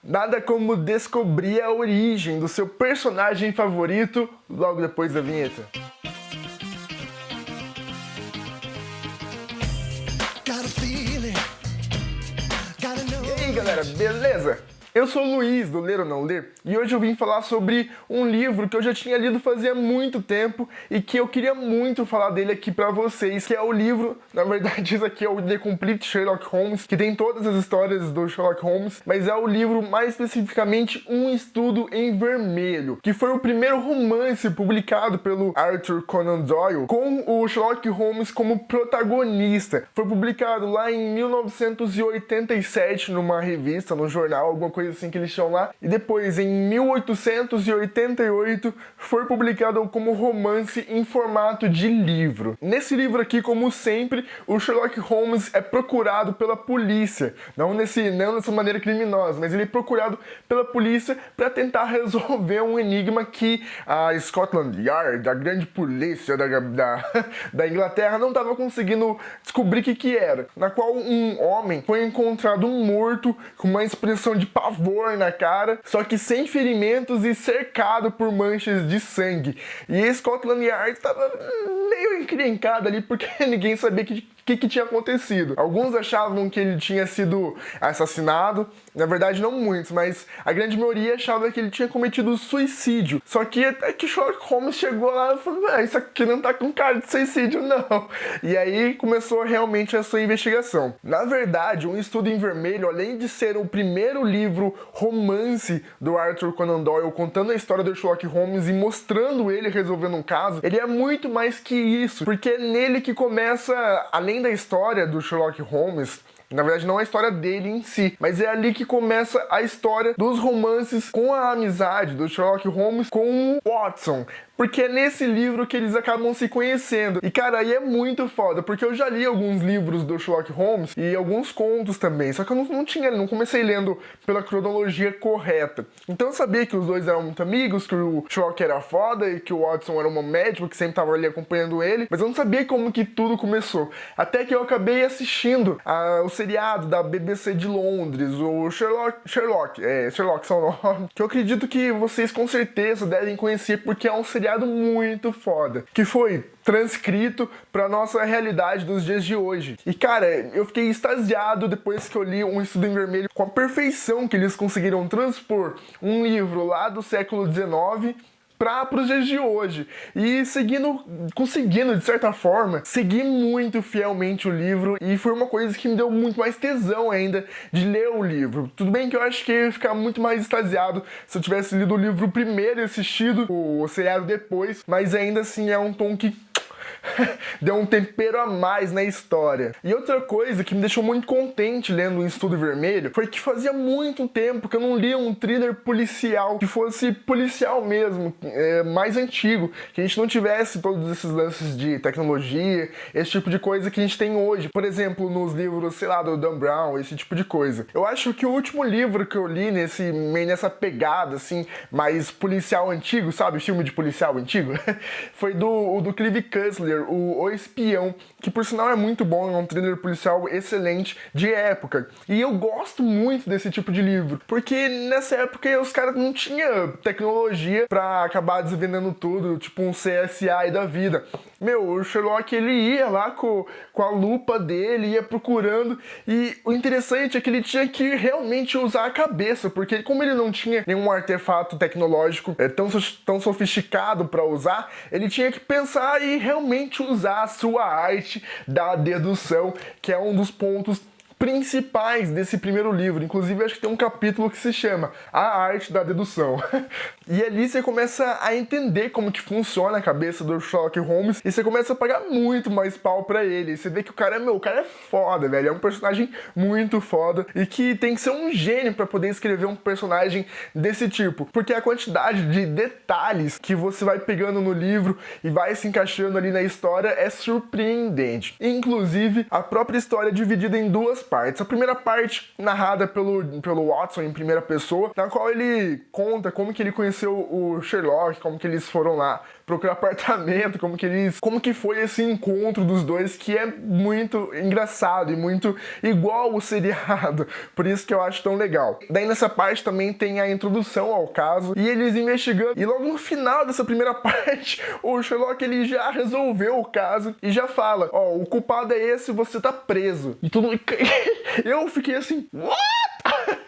Nada como descobrir a origem do seu personagem favorito logo depois da vinheta. E aí galera, beleza? Eu sou o Luiz, do Ler ou Não Ler, e hoje eu vim falar sobre um livro que eu já tinha lido fazia muito tempo e que eu queria muito falar dele aqui pra vocês, que é o livro, na verdade esse aqui é o The Complete Sherlock Holmes, que tem todas as histórias do Sherlock Holmes, mas é o livro, mais especificamente, Um Estudo em Vermelho, que foi o primeiro romance publicado pelo Arthur Conan Doyle com o Sherlock Holmes como protagonista. Foi publicado lá em 1987 numa revista, no jornal, alguma coisa assim que eles chamam lá, e depois em 1888 foi publicado como romance em formato de livro. Nesse livro aqui, como sempre, o Sherlock Holmes é procurado pela polícia, não dessa maneira criminosa, mas ele é procurado pela polícia para tentar resolver um enigma que a Scotland Yard, a grande polícia da Inglaterra, não estava conseguindo descobrir o que era, na qual um homem foi encontrado morto com uma expressão de pavor na cara, só que sem ferimentos e cercado por manchas de sangue. E a Scotland Yard estava meio encrencada ali porque ninguém sabia o que tinha acontecido. Alguns achavam que ele tinha sido assassinado, na verdade não muitos, mas a grande maioria achava que ele tinha cometido suicídio. Só que até que Sherlock Holmes chegou lá e falou, isso aqui não tá com cara de suicídio não. E aí começou realmente a sua investigação. Na verdade, Um Estudo em Vermelho, além de ser o primeiro livro romance do Arthur Conan Doyle contando a história do Sherlock Holmes e mostrando ele resolvendo um caso, ele é muito mais que isso, porque é nele que começa, além da história do Sherlock Holmes, na verdade não a história dele em si, mas é ali que começa a história dos romances com a amizade do Sherlock Holmes com o Watson. Porque é nesse livro que eles acabam se conhecendo. E cara, aí é muito foda, porque eu já li alguns livros do Sherlock Holmes e alguns contos também, só que eu não comecei lendo pela cronologia correta. Então eu sabia que os dois eram muito amigos, que o Sherlock era foda e que o Watson era um médico que sempre tava ali acompanhando ele, mas eu não sabia como que tudo começou. Até que eu acabei assistindo o seriado da BBC de Londres, o Sherlock são o nome, que eu acredito que vocês com certeza devem conhecer porque é um seriado muito foda, que foi transcrito para nossa realidade dos dias de hoje. E cara, eu fiquei extasiado depois que eu li Um Estudo em Vermelho, com a perfeição que eles conseguiram transpor um livro lá do século XIX para os dias de hoje. E conseguindo, de certa forma, seguir muito fielmente o livro, e foi uma coisa que me deu muito mais tesão ainda de ler o livro. Tudo bem que eu acho que eu ia ficar muito mais extasiado se eu tivesse lido o livro primeiro e assistido o seriado depois, mas ainda assim é um tom que deu um tempero a mais na história. E outra coisa que me deixou muito contente lendo Um Estudo Vermelho foi que fazia muito tempo que eu não lia um thriller policial que fosse policial mesmo, mais antigo, que a gente não tivesse todos esses lances de tecnologia, esse tipo de coisa que a gente tem hoje, por exemplo, nos livros, sei lá, do Dan Brown, esse tipo de coisa. Eu acho que o último livro que eu li meio nessa pegada, assim, mais policial antigo, sabe, filme de policial antigo, foi do Clive Cussler, o Espião, que por sinal é muito bom, é um thriller policial excelente de época. E eu gosto muito desse tipo de livro, porque nessa época os caras não tinham tecnologia pra acabar desvendando tudo, tipo um CSI da vida. Meu, o Sherlock, ele ia lá com a lupa dele, ia procurando, e o interessante é que ele tinha que realmente usar a cabeça, porque como ele não tinha nenhum artefato tecnológico tão sofisticado para usar, ele tinha que pensar e realmente usar a sua arte da dedução, que é um dos pontos principais desse primeiro livro. Inclusive, acho que tem um capítulo que se chama A Arte da Dedução. E ali você começa a entender como que funciona a cabeça do Sherlock Holmes e você começa a pagar muito mais pau pra ele. Você vê que o cara é foda, velho. É um personagem muito foda e que tem que ser um gênio pra poder escrever um personagem desse tipo. Porque a quantidade de detalhes que você vai pegando no livro e vai se encaixando ali na história é surpreendente. Inclusive, a própria história é dividida em duas partes. A primeira parte, narrada pelo Watson em primeira pessoa, na qual ele conta como que ele conheceu o Sherlock, como que eles foram lá procurar apartamento, como que foi esse encontro dos dois, que é muito engraçado e muito igual o seriado, por isso que eu acho tão legal. Daí nessa parte também tem a introdução ao caso, e eles investigando, e logo no final dessa primeira parte, o Sherlock ele já resolveu o caso, e já fala, ó, o culpado é esse, você tá preso. E tudo... Eu fiquei assim, what?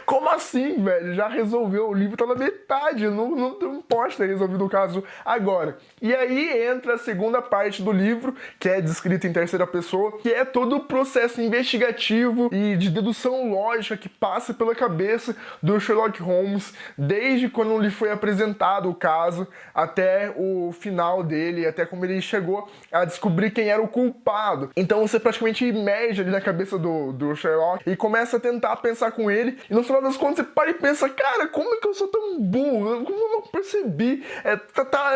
Como assim, velho? Já resolveu, o livro tá na metade, não pode ter resolvido o caso agora. E aí entra a segunda parte do livro, que é descrita em terceira pessoa, que é todo o processo investigativo e de dedução lógica que passa pela cabeça do Sherlock Holmes, desde quando lhe foi apresentado o caso, até o final dele, até como ele chegou a descobrir quem era o culpado. Então você praticamente imerge ali na cabeça do Sherlock e começa a tentar pensar com ele, e no final das contas você para e pensa, cara, como é que eu sou tão burro? Como eu não percebi? É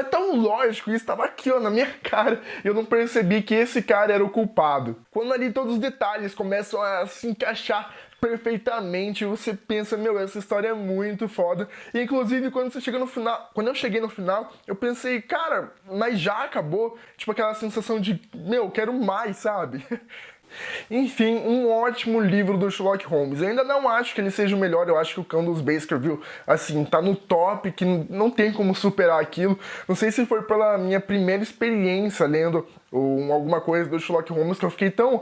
tão lógico, isso estava aqui, ó, na minha cara, e eu não percebi que esse cara era o culpado. Quando ali todos os detalhes começam a se encaixar perfeitamente, você pensa, meu, essa história é muito foda. E, inclusive, quando você chega no final, quando eu cheguei no final, eu pensei, cara, mas já acabou? Tipo aquela sensação de, meu, quero mais, sabe? Enfim, um ótimo livro do Sherlock Holmes. Eu ainda não acho que ele seja o melhor, eu acho que o Cão dos Baskerville, assim, tá no top, que não tem como superar aquilo. Não sei se foi pela minha primeira experiência lendo alguma coisa do Sherlock Holmes que eu fiquei tão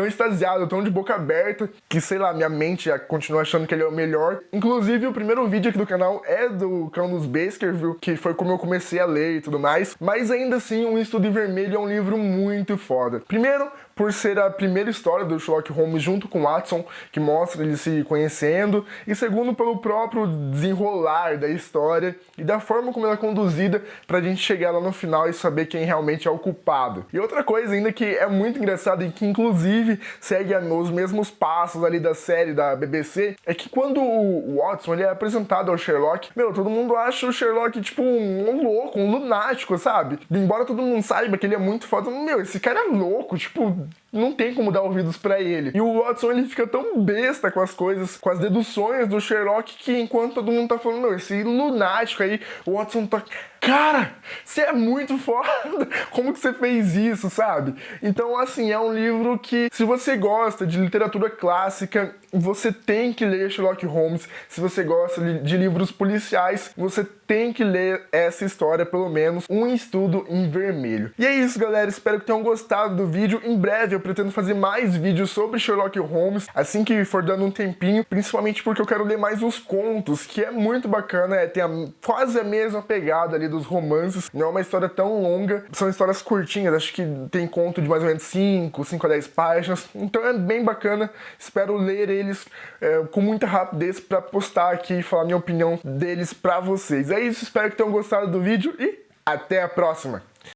extasiado, tão de boca aberta, que sei lá, minha mente já continua achando que ele é o melhor. Inclusive, o primeiro vídeo aqui do canal é do Cão dos Baskerville, que foi como eu comecei a ler e tudo mais. Mas ainda assim, O Estudo em Vermelho é um livro muito foda. Primeiro, por ser a primeira história do Sherlock Holmes junto com Watson, que mostra eles se conhecendo, e segundo, pelo próprio desenrolar da história e da forma como ela é conduzida pra gente chegar lá no final e saber quem realmente é o culpado. E outra coisa ainda que é muito engraçada e que inclusive segue os mesmos passos ali da série da BBC, é que quando o Watson ele é apresentado ao Sherlock, meu, todo mundo acha o Sherlock tipo um louco, um lunático, sabe? Embora todo mundo saiba que ele é muito foda, meu, esse cara é louco, tipo, não tem como dar ouvidos pra ele. E o Watson, ele fica tão besta com as coisas, com as deduções do Sherlock, que enquanto todo mundo tá falando, meu, esse lunático aí, o Watson tá... Cara, você é muito foda! Como que você fez isso, sabe? Então, assim, é um livro que, se você gosta de literatura clássica, você tem que ler Sherlock Holmes. Se você gosta de livros policiais, você tem que ler essa história, pelo menos, Um Estudo em Vermelho. E é isso, galera. Espero que tenham gostado do vídeo. Em breve eu pretendo fazer mais vídeos sobre Sherlock Holmes, assim que for dando um tempinho, principalmente porque eu quero ler mais os contos, que é muito bacana, tem quase a mesma pegada ali dos romances, não é uma história tão longa, são histórias curtinhas, acho que tem conto de mais ou menos 5 a 10 páginas, então é bem bacana, espero ler eles com muita rapidez pra postar aqui e falar minha opinião deles pra vocês. É isso, espero que tenham gostado do vídeo e até a próxima!